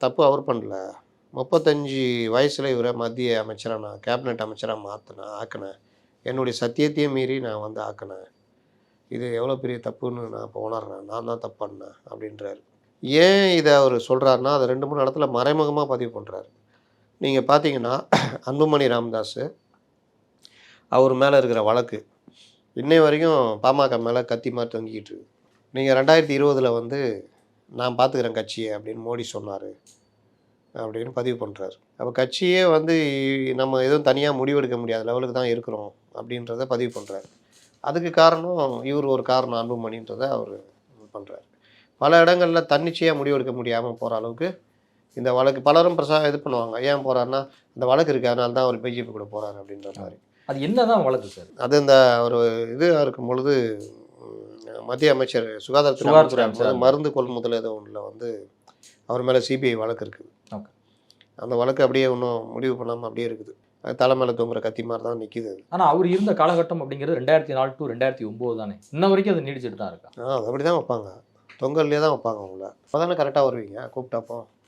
தப்பு அவர் பண்ணல. 35 வயசுல இவர மத்திய அமைச்சரா நான் கேபினட் அமைச்சரா ஆக்குனேன். என்னுடைய சத்தியத்தையும் மீறி நான் வந்து ஆக்குனேன். இது எவ்வளோ பெரிய தப்புன்னு நான் இப்போ உணர்றேன். நான் தான் தப்பு பண்ணேன் அப்படின்றாரு. ஏன் இத அவரு சொல்றாருன்னா, அத 2, 3 இடத்துல மறைமுகமா பதிவு பண்றாரு. நீங்க பார்த்தீங்கன்னா, அன்புமணி ராமதாஸ் அவர் மேல இருக்கிற வழக்கு, இன்னை வரைக்கும் பாமக மேல கத்தி மாரி தொங்கிக்கிட்டு இருக்கு. நீங்க 2020ல வந்து நான் பார்த்துக்கிறேன் கட்சிய அப்படின்னு மோடி சொன்னாரு. அப்படின்னு பதிவு பண்றாரு. அப்ப கட்சியே வந்து நம்ம எதுவும் தனியா முடிவெடுக்க முடியாத லெவலுக்கு தான் இருக்கிறோம் அப்படின்றத பதிவு பண்றாரு. அதுக்கு காரணம் இவர் ஒரு காரணம் அன்புமணின்றத அவரு பண்றாரு. பல இடங்கள்ல தன்னிச்சையா முடிவெடுக்க முடியாம போற அளவுக்கு இந்த வழக்கு பலரும் இது பண்ணுவாங்க. ஏன் போறாருன்னா, இந்த வழக்கு இருக்கு. அதனால தான் அவர் பிஜேபி கூட போறாரு அப்படின்ற மாரி. அது என்னதான் வழக்கு சார்? அது இந்த ஒரு இதுவா இருக்கும்பொழுது மத்திய அமைச்சர் சுகாதாரத்துறை சுகாதாரத்துறை அமைச்சரா இருக்கும்போது அமைச்சரா மருந்து கொள்முதல் ஏதோ ஒண்ணுல வந்து அவர் மேல சிபிஐ வழக்கு இருக்குது. ஓகே. அந்த வழக்கு அப்படியே இன்னும் முடிவு பண்ணாம அப்படியே இருக்குது. அது தலை மேல தொங்குற கத்தி மாரி தான் நிக்குது அது. ஆனா அவர் இருந்த காலகட்டம் அப்படிங்கிறது 2004 டு 2009 தானே. இன்ன வரைக்கும் அது நீடிச்சிட்டு தான் இருக்கா? அது அப்படிதான் வைப்பாங்க. தொங்கல்லே தான் வைப்பாங்க உங்கள. அப்பதானே கரெக்ட்டா வருவீங்க கூப்பிட்டப்போ.